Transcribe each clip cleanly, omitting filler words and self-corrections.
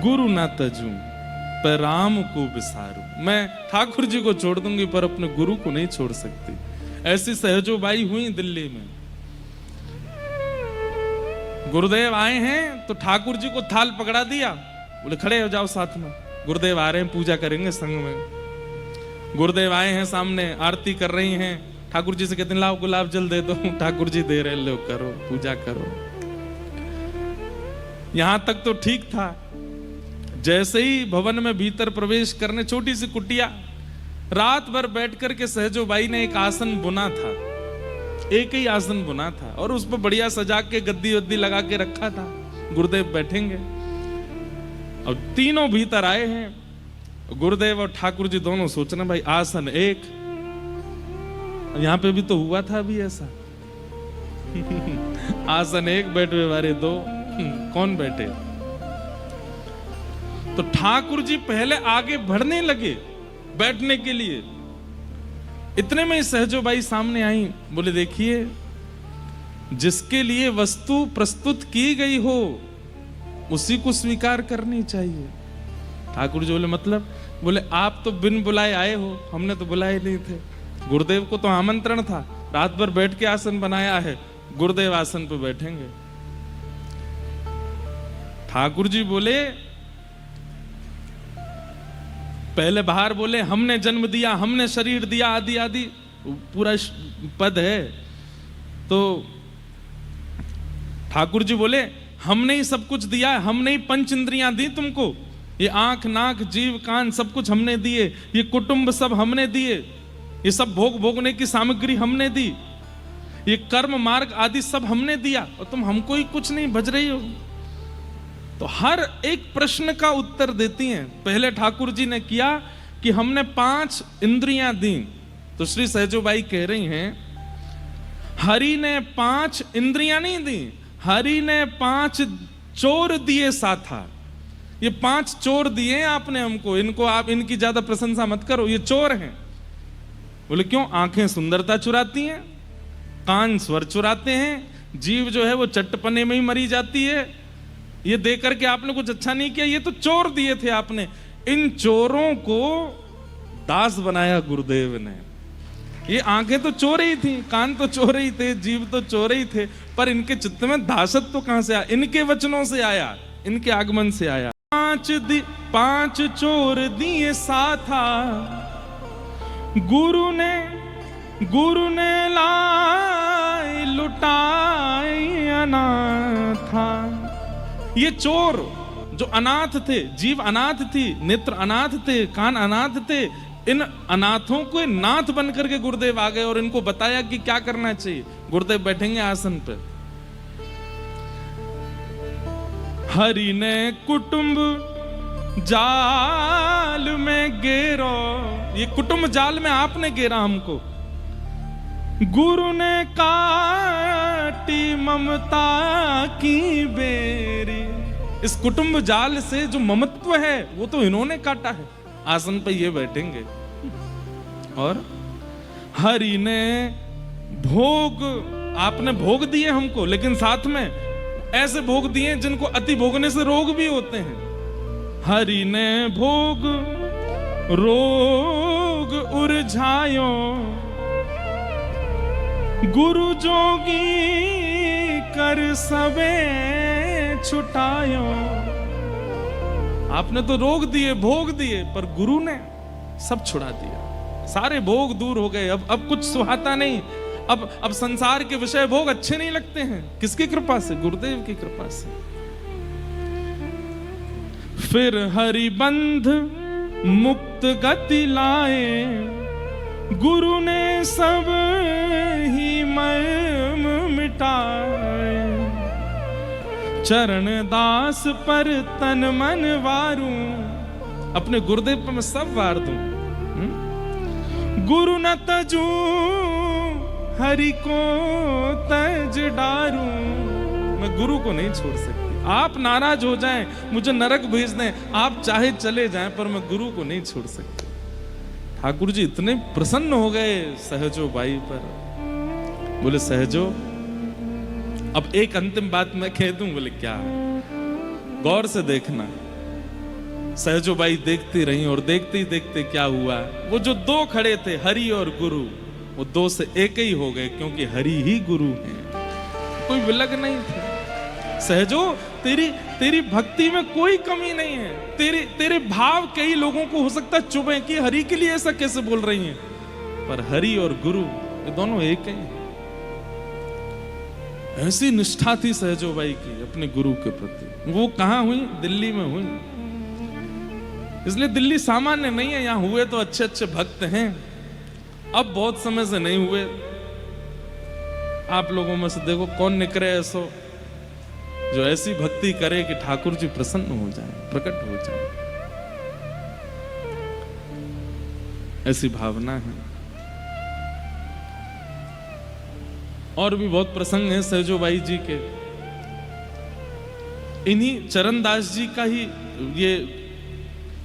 गुरु ना तजू पर राम को बिसारू। मैं ठाकुर जी को छोड़ दूंगी पर अपने गुरु को नहीं छोड़ सकती। ऐसी सहजोबाई हुई दिल्ली में। गुरुदेव आए हैं तो ठाकुर जी को थाल पकड़ा दिया, बोले खड़े हो जाओ साथ में। गुरुदेव आ रहे हैं, पूजा करेंगे संग में। गुरुदेव आए हैं, सामने आरती कर रही हैं। ठाकुर जी से कहते हैं लाओ गुलाब जल दे दो। ठाकुर जी दे रहे, लो करो पूजा करो। यहां तक तो ठीक था। जैसे ही भवन में भीतर प्रवेश करने, छोटी सी कुटिया, रात भर बैठ करके सहजोबाई ने एक आसन बुना था, एक ही आसन बुना था और उस पर बढ़िया सजा के गद्दी वद्दी लगा के रखा था। गुरुदेव बैठेंगे। अब तीनों भीतर आए हैं। गुरुदेव और ठाकुर जी दोनों सोच रहे भाई आसन एक, यहां पे भी तो हुआ था अभी ऐसा। आसन एक, बैठे वाले दो, कौन बैठे? तो ठाकुर जी पहले आगे बढ़ने लगे बैठने के लिए। इतने में सहजोबाई सामने आई, बोले देखिए जिसके लिए वस्तु प्रस्तुत की गई हो उसी को स्वीकार करनी चाहिए। ठाकुर जी बोले मतलब? बोले आप तो बिन बुलाए आए हो, हमने तो बुलाए नहीं थे। गुरुदेव को तो आमंत्रण था, रात भर बैठ के आसन बनाया है, गुरुदेव आसन पे बैठेंगे। ठाकुर जी बोले, पहले बाहर बोले हमने जन्म दिया, हमने शरीर दिया, आदि आदि पूरा पद है। तो ठाकुर जी बोले हमने ही सब कुछ दिया है, हमने ही पंच इंद्रियां दी तुमको, ये आंख नाक जीव कान सब कुछ हमने दिए, ये कुटुंब सब हमने दिए, ये सब भोग भोगने की सामग्री हमने दी, ये कर्म मार्ग आदि सब हमने दिया और तुम हमको ही कुछ नहीं भज रही हो। तो हर एक प्रश्न का उत्तर देती हैं। पहले ठाकुर जी ने किया कि हमने 5 इंद्रियां दी, तो श्री सहजोबाई कह रही हैं हरि ने 5 इंद्रियां नहीं दी, हरि ने 5 चोर दिए साथा। ये 5 चोर दिए आपने हमको, इनको आप इनकी ज्यादा प्रशंसा मत करो, ये चोर हैं। बोले क्यों? आंखें सुंदरता चुराती हैं, कान स्वर चुराते हैं, जीव जो है वो चट्टपने में ही मरी जाती है, ये देख करके आपने कुछ अच्छा नहीं किया, ये तो चोर दिए थे आपने। इन चोरों को दास बनाया गुरुदेव ने। ये आंखें तो चोर ही थी, कान तो चोर ही थे, जीव तो चोर ही थे, पर इनके चित्त में दासत्व तो कहां से आया? इनके वचनों से आया, इनके आगमन से आया। 5 चोर दिए साथा, गुरु ने लाई लुटाई अनाथा। ये चोर जो अनाथ थे, जीव अनाथ थी, नेत्र अनाथ थे, कान अनाथ थे, इन अनाथों को नाथ बन करके गुरुदेव आ गए और इनको बताया कि क्या करना चाहिए। गुरुदेव बैठेंगे आसन पे। हरि ने कुटुंब जाल में घेरो, ये कुटुंब जाल में आपने घेरा हमको। गुरु ने काटी ममता की बेरी, इस कुटुंब जाल से जो ममत्व है वो तो इन्होंने काटा है। आसन पे ये बैठेंगे। और हरि ने भोग, आपने भोग दिए हमको, लेकिन साथ में ऐसे भोग दिए जिनको अति भोगने से रोग भी होते हैं। हरि ने भोग रोग उरझायो, गुरु जोगी कर सबे छुटायो। आपने तो रोग दिए, भोग दिए, पर गुरु ने सब छुड़ा दिया। सारे भोग दूर हो गए। अब कुछ सुहाता नहीं। अब संसार के विषय भोग अच्छे नहीं लगते हैं। किसकी कृपा से? गुरुदेव की कृपा से। फिर हरिबंध मुक्त गति लाए, गुरु ने सब ही मर्म मिटाए। चरण दास पर तन मन वारूं, अपने गुरुदेव पर मैं सब वार दूं। गुरु न तजू हरि को तज डारूं, मैं गुरु को नहीं छोड़ सकती। आप नाराज हो जाएं, मुझे नरक भेज दें, आप चाहे चले जाएं, पर मैं गुरु को नहीं छोड़ सकती। ठाकुर जी इतने प्रसन्न हो गए सहजोबाई पर। बोले सहजो, अब एक अंतिम बात मैं कह दूं। बोले क्या? गौर से देखना। सहजोबाई देखती रही और देखते ही देखते क्या हुआ, वो जो दो खड़े थे हरि और गुरु, वो दो से एक ही हो गए, क्योंकि हरि ही गुरु है, कोई विलग नहीं थे। सहजो, तेरी भक्ति में कोई कमी नहीं है। तेरे भाव कई लोगों को हो सकता है चुभे कि हरि के लिए ऐसा कैसे बोल रही हैं, पर हरि और गुरु ये दोनों एक ही। ऐसी निष्ठा थी सहजोबाई की अपने गुरु के प्रति। वो कहां हुई? दिल्ली में हुई। इसलिए दिल्ली सामान्य नहीं है, यहां हुए तो अच्छे अच्छे भक्त हैं, अब बहुत समय से नहीं हुए। आप लोगों में से देखो कौन निकले ऐसो जो ऐसी भक्ति करे कि ठाकुर जी प्रसन्न हो जाए, प्रकट हो जाए। ऐसी भावना है। और भी बहुत प्रसंग हैं सहजोबाई जी के। इन्हीं चरणदास जी का ही ये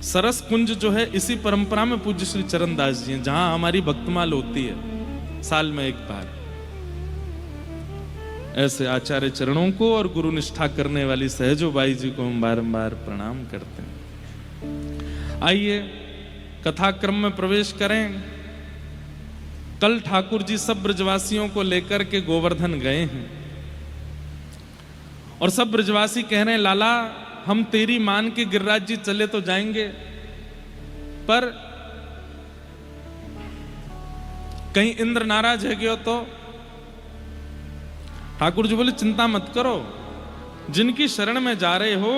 सरस कुंज जो है, इसी परंपरा में पूज्य श्री चरणदास जी हैं, जहां हमारी भक्तमाल होती है साल में एक बार। ऐसे आचार्य चरणों को और गुरु निष्ठा करने वाली सहजोबाई जी को हम बारंबार प्रणाम करते हैं। आइए कथा क्रम में प्रवेश करें। कल ठाकुर जी सब ब्रजवासियों को लेकर के गोवर्धन गए हैं और सब ब्रजवासी कह रहे हैं, लाला हम तेरी मान के गिरिराज जी चले तो जाएंगे, पर कहीं इंद्र नाराज है गयो तो? ठाकुर जी बोले चिंता मत करो, जिनकी शरण में जा रहे हो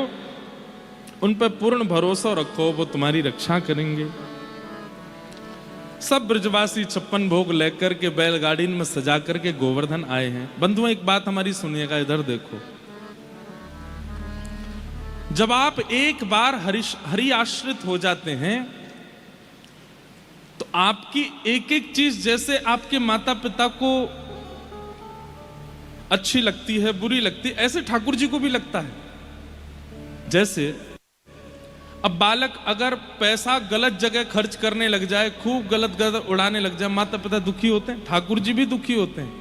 उन पर पूर्ण भरोसा रखो, वो तुम्हारी रक्षा करेंगे। सब ब्रजवासी 56 भोग लेकर के बैलगाड़ी में सजा करके गोवर्धन आए हैं। बंधुओं एक बात हमारी सुनिएगा, इधर देखो। जब आप एक बार हरि आश्रित हो जाते हैं तो आपकी एक एक चीज जैसे आपके माता पिता को अच्छी लगती है, बुरी लगती है, ऐसे ठाकुर जी को भी लगता है। जैसे अब बालक अगर पैसा गलत जगह खर्च करने लग जाए, खूब गलत उड़ाने लग जाए, माता पिता दुखी होते हैं, ठाकुर जी भी दुखी होते हैं।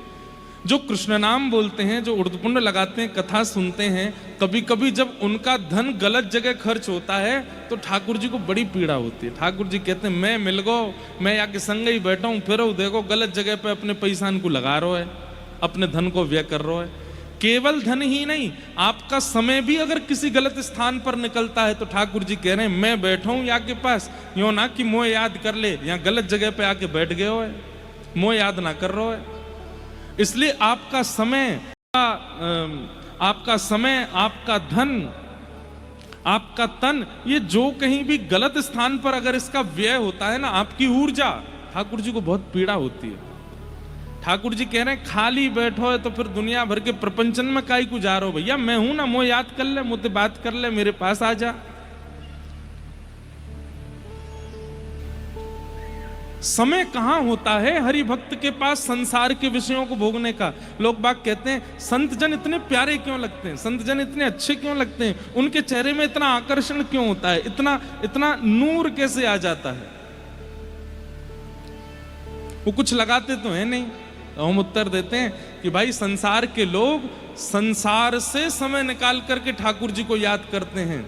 जो कृष्ण नाम बोलते हैं, जो उर्दपुंड लगाते हैं, कथा सुनते हैं, कभी कभी जब उनका धन गलत जगह खर्च होता है तो ठाकुर जी को बड़ी पीड़ा होती है। ठाकुर जी कहते हैं मैं मिल गो, मैं आके संग ही बैठा हूं, फिर देखो गलत जगह पे अपने पैसा को लगा रहा है, अपने धन को व्यय कर रहा है। केवल धन ही नहीं, आपका समय भी अगर किसी गलत स्थान पर निकलता है तो ठाकुर जी कह रहे हैं मैं बैठा हूं यहाँ के पास, यो ना कि मोह याद कर ले, यहाँ गलत जगह पे आके बैठ गए हो, मोह याद ना कर रहा है। इसलिए आपका समय, आपका धन, आपका तन, ये जो कहीं भी गलत स्थान पर अगर इसका व्यय होता है ना, आपकी ऊर्जा, ठाकुर जी को बहुत पीड़ा होती है। ठाकुर जी कह रहे हैं खाली बैठो है तो फिर दुनिया भर के प्रपंचन में काई को जा रहे हो भैया, मैं हूं ना, मोह याद कर ले, मुझसे बात कर ले, मेरे पास आ जा। समय कहां होता है हरि भक्त के पास संसार के विषयों को भोगने का। लोग बाग कहते हैं संत जन इतने प्यारे क्यों लगते हैं, संत जन इतने अच्छे क्यों लगते हैं, उनके चेहरे में इतना आकर्षण क्यों होता है, इतना नूर कैसे आ जाता है। वो कुछ लगाते तो है नहीं, तो हम उत्तर देते हैं कि भाई संसार के लोग संसार से समय निकाल करके ठाकुर जी को याद करते हैं,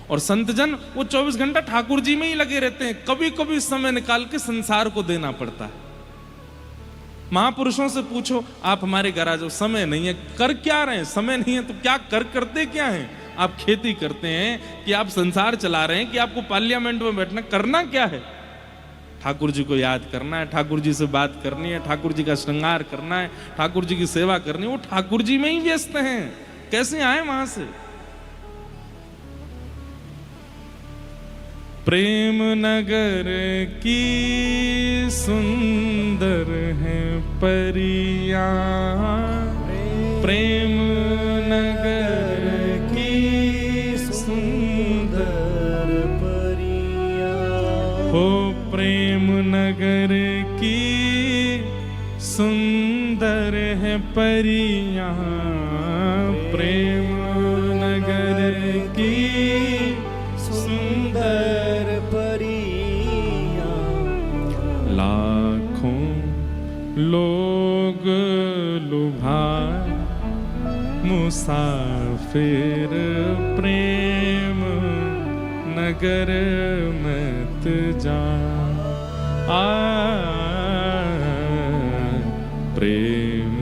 और संत जन वो 24 घंटा ठाकुर जी में ही लगे रहते हैं। कभी कभी समय निकाल के संसार को देना पड़ता है। महापुरुषों से पूछो, आप हमारे घर आ जाओ, समय नहीं है, कर क्या रहे हैं, समय नहीं है तो क्या करते क्या हैं? आप खेती करते हैं कि आप संसार चला रहे हैं कि आपको पार्लियामेंट में बैठना, करना क्या है? ठाकुर जी को याद करना है, ठाकुर जी से बात करनी है, ठाकुर जी का श्रृंगार करना है, ठाकुर जी की सेवा करनी है। वो ठाकुर जी में ही व्यस्त हैं, कैसे आए वहां से? प्रेम नगर की सुंदर है परिया, प्रेम नगर की सुंदर परिया, हो प्रेम नगर की सुंदर है परिया, प्रेम नगर की सुंदर परिया, लाखों लोग लुभाए मुसाफिर प्रेम नगर मत जा, प्रेम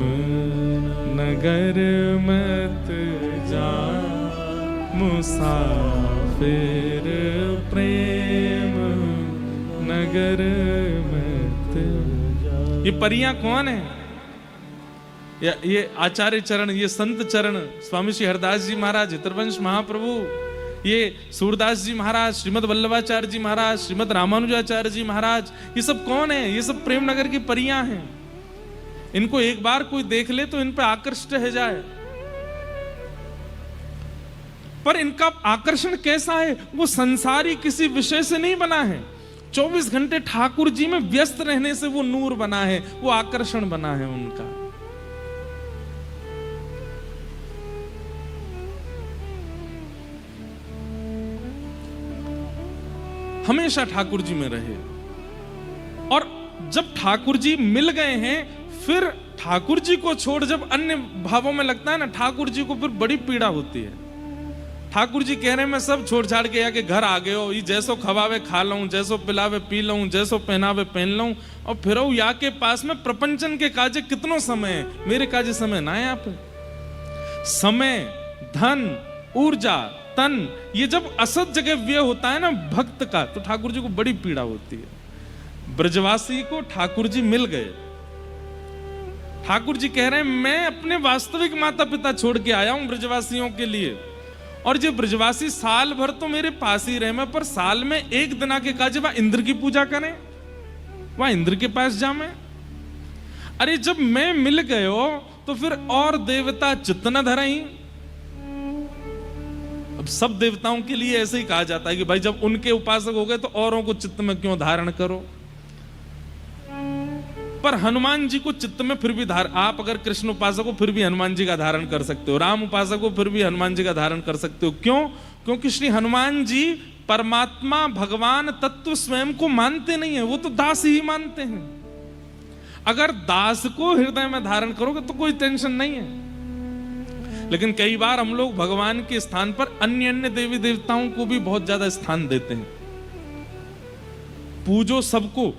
नगर मत जा, मुसाफिर प्रेम नगर मत जा। ये परियां कौन है? ये आचार्य चरण, ये संत चरण, स्वामी श्री हरदास जी महाराज, हितरवंश महाप्रभु, ये सूरदास जी महाराज, श्रीमद वल्लभाचार्य जी महाराज, श्रीमद रामानुजाचार्य जी महाराज, ये सब कौन है? ये सब प्रेम नगर की परियां हैं। इनको एक बार कोई देख ले तो इन पर आकर्षित हो जाए। पर इनका आकर्षण कैसा है? वो संसारी किसी विषय से नहीं बना है, 24 घंटे ठाकुर जी में व्यस्त रहने से वो नूर बना है, वो आकर्षण बना है उनका। हमेशा ठाकुर जी में रहे। और जब ठाकुर जी मिल गए हैं, फिर ठाकुर जी को छोड़ जब अन्य भावों में लगता है ना, ठाकुर जी को फिर बड़ी पीड़ा होती है। ठाकुर जी कह रहे हैं मैं सब छोड़ छाड़ के आके घर आ गए हो, ये जैसो खवावे खा लऊं, जैसो पिलावे पी लऊं, जैसो पहनावे पहन लऊं, और फिर या के पास में प्रपंचन के काजे कितनो समय है, मेरे काजे समय ना है। आप समय, धन, ऊर्जा, तन, ये जब असत जगह व्यय होता है ना भक्त का, तो ठाकुर जी को बड़ी पीड़ा होती है। ब्रजवासी को ठाकुर जी मिल गए। ठाकुर जी कह रहे हैं मैं अपने वास्तविक माता पिता छोड़ के आया हूं ब्रजवासियों के लिए, और जो ब्रजवासी साल भर तो मेरे पास ही रहे, मैं पर साल में एक दिन के काजे वह इंद्र की पूजा करें, वह इंद्र के पास जामे। अरे जब मैं मिल गए हो तो फिर और देवता चित्त न धरई। अब सब देवताओं के लिए ऐसे ही कहा जाता है कि भाई जब उनके उपासक हो गए तो औरों को चित्त में क्यों धारण करो। पर हनुमान जी को चित्त में फिर भी आप अगर कृष्ण उपासक हो फिर भी हनुमान जी का धारण कर सकते हो, राम उपासक हो फिर भी हनुमान जी का धारण कर सकते हो। क्यों? क्योंकि श्री हनुमान जी परमात्मा भगवान तत्व स्वयं को मानते नहीं है, वो तो दास ही मानते हैं। अगर दास को हृदय में धारण करोगे तो कोई टेंशन नहीं है। लेकिन कई बार हम लोग भगवान के स्थान पर अन्य अन्य देवी देवताओं को भी बहुत ज्यादा स्थान देते हैं। पूजो सबको,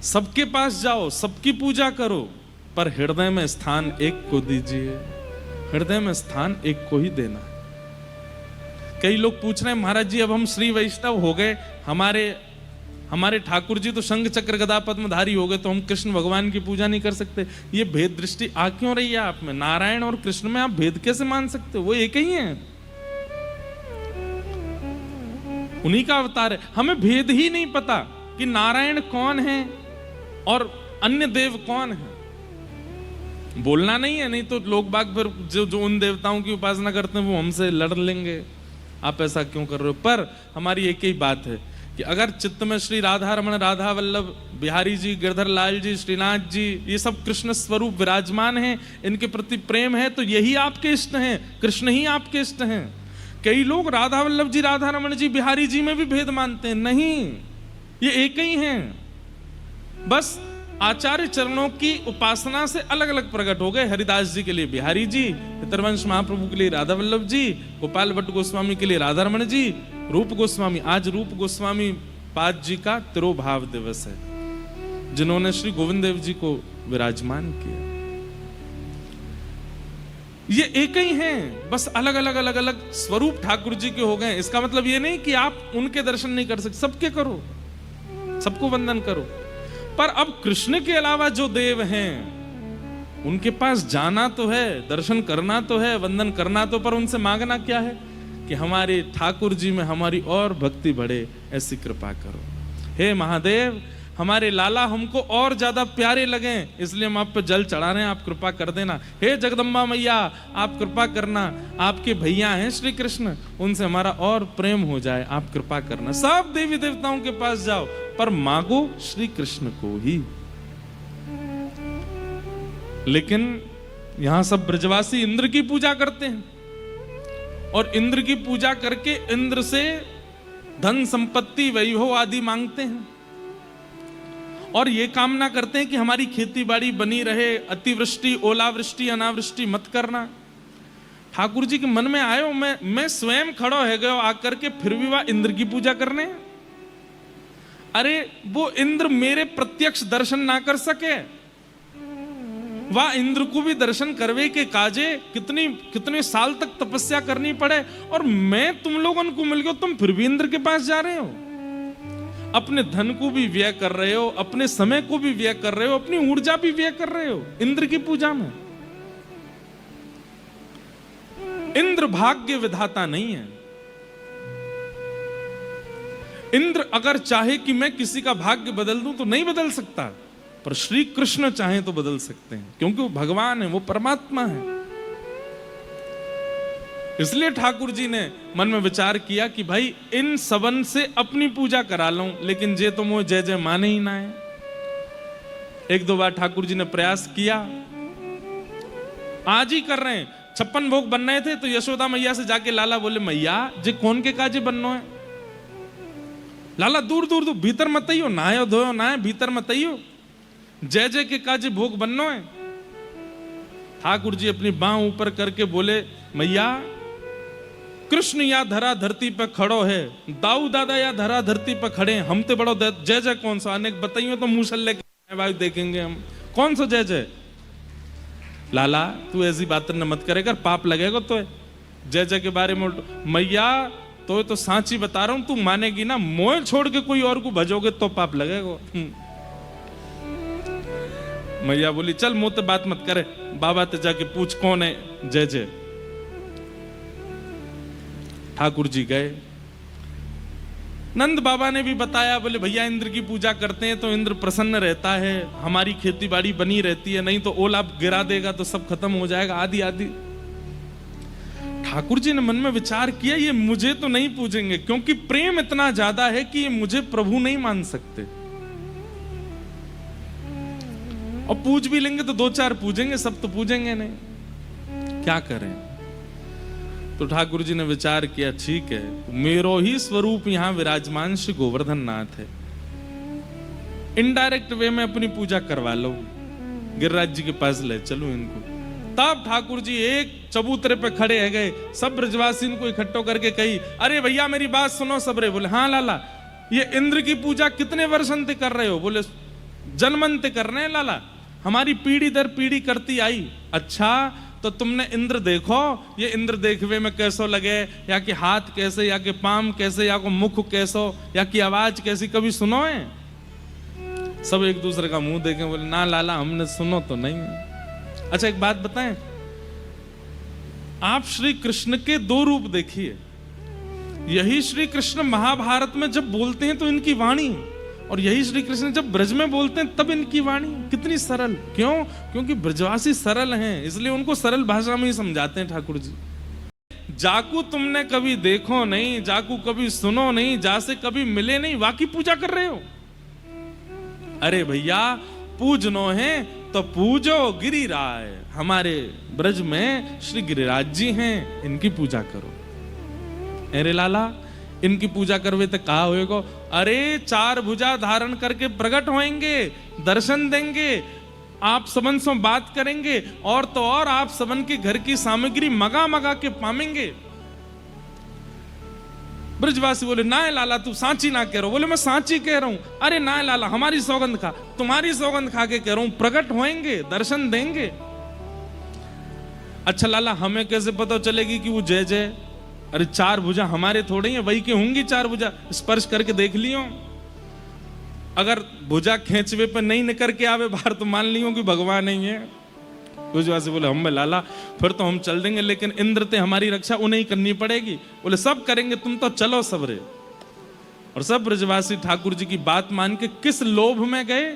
सबके पास जाओ, सबकी पूजा करो, पर हृदय में स्थान एक को दीजिए। हृदय में स्थान एक को ही देना। कई लोग पूछ रहे हैं महाराज जी अब हम श्री वैष्णव हो गए, हमारे ठाकुर जी तो शंख चक्र गदा पद्मधारी हो गए, तो हम कृष्ण भगवान की पूजा नहीं कर सकते। ये भेद दृष्टि आ क्यों रही है आप में? नारायण और कृष्ण में आप भेद कैसे मान सकते हो? वो एक ही हैं, उन्हीं का अवतार है। हमें भेद ही नहीं पता कि नारायण कौन है और अन्य देव कौन है। बोलना नहीं है, नहीं तो लोग बाग फिर जो उन देवताओं की उपासना करते हैं वो हमसे लड़ लेंगे, आप ऐसा क्यों कर रहे हो। पर हमारी एक ही बात है कि अगर चित्त में श्री राधा रमण, राधा वल्लभ, बिहारी जी, गिरधर लाल जी, श्रीनाथ जी, ये सब कृष्ण स्वरूप विराजमान हैं, इनके प्रति प्रेम है, तो यही आपके इष्ट हैं, कृष्ण ही आपके इष्ट हैं। कई लोग राधा वल्लभ जी, राधा रमण जी, बिहारी जी में भी भेद मानते हैं। नहीं, ये एक ही हैं, बस आचार्य चरणों की उपासना से अलग अलग प्रकट हो गए। हरिदास जी के लिए बिहारी जी, हितरवंश महाप्रभु के लिए राधा वल्लभ जी, गोपाल भट्ट गोस्वामी के लिए राधा रमण जी, रूप गोस्वामी, आज रूप गोस्वामी पाद जी का तिरोभाव दिवस है, जिन्होंने श्री गोविंद देव जी को विराजमान किया। ये एक ही हैं, बस अलग अलग अलग अलग स्वरूप ठाकुर जी के हो गए। इसका मतलब ये नहीं कि आप उनके दर्शन नहीं कर सकते, सबके करो, सबको वंदन करो। पर अब कृष्ण के अलावा जो देव हैं उनके पास जाना तो है, दर्शन करना तो है, वंदन करना तो, पर उनसे मांगना क्या है कि हमारे ठाकुर जी में हमारी और भक्ति बढ़े, ऐसी कृपा करो। हे महादेव, हमारे लाला हमको और ज्यादा प्यारे लगे, इसलिए हम आप पे जल चढ़ा रहे हैं, आप कृपा कर देना। हे जगदम्बा मैया, आप कृपा करना, आपके भैया हैं श्री कृष्ण, उनसे हमारा और प्रेम हो जाए, आप कृपा करना। सब देवी देवताओं के पास जाओ, पर मांगो श्री कृष्ण को ही। लेकिन यहां सब ब्रजवासी इंद्र की पूजा करते हैं, और इंद्र की पूजा करके इंद्र से धन संपत्ति वैभव आदि मांगते हैं, और ये कामना करते हैं कि हमारी खेती बाड़ी बनी रहे, अतिवृष्टि, ओलावृष्टि, अनावृष्टि मत करना। ठाकुर जी के मन में आयो, मैं स्वयं खड़ो है गयो आकर के, फिर भी वह इंद्र की पूजा करने। अरे वो इंद्र मेरे प्रत्यक्ष दर्शन ना कर सके, वह इंद्र को भी दर्शन करवे के काजे कितने साल तक तपस्या करनी पड़े, और मैं तुम लोगों को मिल गया, तुम फिर भी इंद्र के पास जा रहे हो। अपने धन को भी व्यय कर रहे हो, अपने समय को भी व्यय कर रहे हो, अपनी ऊर्जा भी व्यय कर रहे हो इंद्र की पूजा में। इंद्र भाग्य विधाता नहीं है। इंद्र अगर चाहे कि मैं किसी का भाग्य बदल दूं तो नहीं बदल सकता, पर श्री कृष्ण चाहे तो बदल सकते हैं, क्योंकि वो भगवान है, वो परमात्मा है। इसलिए ठाकुर जी ने मन में विचार किया कि भाई इन सबन से अपनी पूजा करा लूं, लेकिन जे तो मुझे जय जय माने ही ना है। एक दो बार ठाकुर जी ने प्रयास किया, आज ही कर रहे हैं। 56 भोग बन रहे थे तो यशोदा मैया से जाके लाला बोले, मैया जे कौन के काजे बननो है? लाला दूर दूर दूर भीतर मत आइयो, नहायो धोयो ना है, भीतर मत आइयो, जय जय के काजे भोग बननो है। ठाकुर जी अपनी बाह ऊपर करके बोले, मैया कृष्ण या धरा धरती पर खड़ो है, दाऊ दादा या धरा धरती पर खड़े, हम तो बड़ो जय जय कौन सा अनेक बताइयो तो मूसल्ले के देखेंगे हम, कौन सा जय जय? लाला तू ऐसी बात न मत करेगा, पाप लगेगा तो जय जय के बारे में। मैया तो सांची बता रहा हूं, तू मानेगी ना, मोह छोड़ के कोई और को भजोगे तो पाप लगेगा। मैया बोली चल मुंह तो बात मत करे, बाबा ते जाके पूछ कौन है जय जय। ठाकुर जी गए, नंद बाबा ने भी बताया, बोले भैया इंद्र की पूजा करते हैं तो इंद्र प्रसन्न रहता है, हमारी खेती बाड़ी बनी रहती है, नहीं तो ओला गिरा देगा तो सब खत्म हो जाएगा, आदि आदि। ठाकुर जी ने मन में विचार किया, ये मुझे तो नहीं पूजेंगे, क्योंकि प्रेम इतना ज्यादा है कि ये मुझे प्रभु नहीं मान सकते, और पूज भी लेंगे तो 2-4 पूजेंगे, सब तो पूजेंगे नहीं, क्या करें। तो ठाकुर जी ने विचार किया, ठीक है, मेरो ही स्वरूप यहां विराजमान श्री गोवर्धन नाथ है, इनडायरेक्ट वे में अपनी पूजा करवा लो, गिरिराज जी के पास ले चलो इनको। तब ठाकुर जी एक चबूतरे पे खड़े है गए, सब ब्रजवासी इनको इकट्ठो करके कही, अरे भैया मेरी बात सुनो सबरे। बोले हाँ लाला, ये इंद्र की पूजा कितने वर्षों से कर रहे हो? बोले जन्मंत कर रहे हैं लाला, हमारी पीढ़ी दर पीढ़ी करती आई। अच्छा तो तुमने इंद्र देखो, ये इंद्र देखवे में कैसो लगे, या कि हाथ कैसे, या कि पाम कैसे, या को मुख कैसो, या कि आवाज कैसी, कभी सुनो है? सब एक दूसरे का मुंह देखें, बोले ना लाला हमने सुनो तो नहीं। अच्छा एक बात बताएं, आप श्री कृष्ण के 2 रूप देखिए, यही श्री कृष्ण महाभारत में जब बोलते हैं तो इनकी वाणी, और यही श्री कृष्ण जब ब्रज में बोलते हैं तब इनकी वाणी कितनी सरल। क्यों? क्योंकि ब्रजवासी सरल हैं, इसलिए उनको सरल भाषा में ही समझाते हैं ठाकुर जी। जाकू तुमने कभी देखो नहीं, जाकू कभी सुनो नहीं, जासे कभी मिले नहीं, वाकी पूजा कर रहे हो। अरे भैया पूजनो है तो पूजो गिरिराज, हमारे ब्रज में श्री गिरिराज जी हैं, इनकी पूजा करो। अरे लाला इनकी पूजा करवे तो कहा होएगा? अरे 4 भुजा धारण करके प्रकट होएंगे, दर्शन देंगे, आप सबन से बात करेंगे, और तो और आप सबन के घर की सामग्री मगा मगा के पामेंगे। ब्रजवासी बोले ना लाला तू सांची ना कह रहा। बोले मैं सांची कह रहा हूं। अरे ना लाला हमारी सौगंध खा, तुम्हारी सौगंध खा के कह रहा हूं, प्रकट होएंगे, दर्शन देंगे। अच्छा लाला हमें कैसे पता चलेगी कि वो जय जय? अरे 4 भुजा हमारे थोड़े ही है, वही के होंगी 4 भुजा, स्पर्श करके देख लियो। अगर भुजा खेचवे पर नहीं निकल के आवे बाहर तो मान लियो कि भगवान नहीं है। ब्रजवासी बोले हम लाला फिर तो हम चल देंगे, लेकिन इंद्र ते हमारी रक्षा उन्हें ही करनी पड़ेगी। बोले सब करेंगे, तुम तो चलो सबरे। और सब ब्रजवासी ठाकुर जी की बात मान के किस लोभ में गए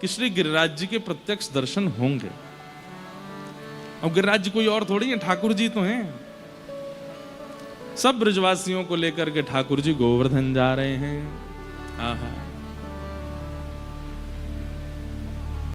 कि श्री गिरिराज जी के प्रत्यक्ष दर्शन होंगे। अब गिरिराज जी कोई और थोड़ी है, ठाकुर जी तो हैं। सब ब्रजवासियों को लेकर के ठाकुर जी गोवर्धन जा रहे हैं। आहा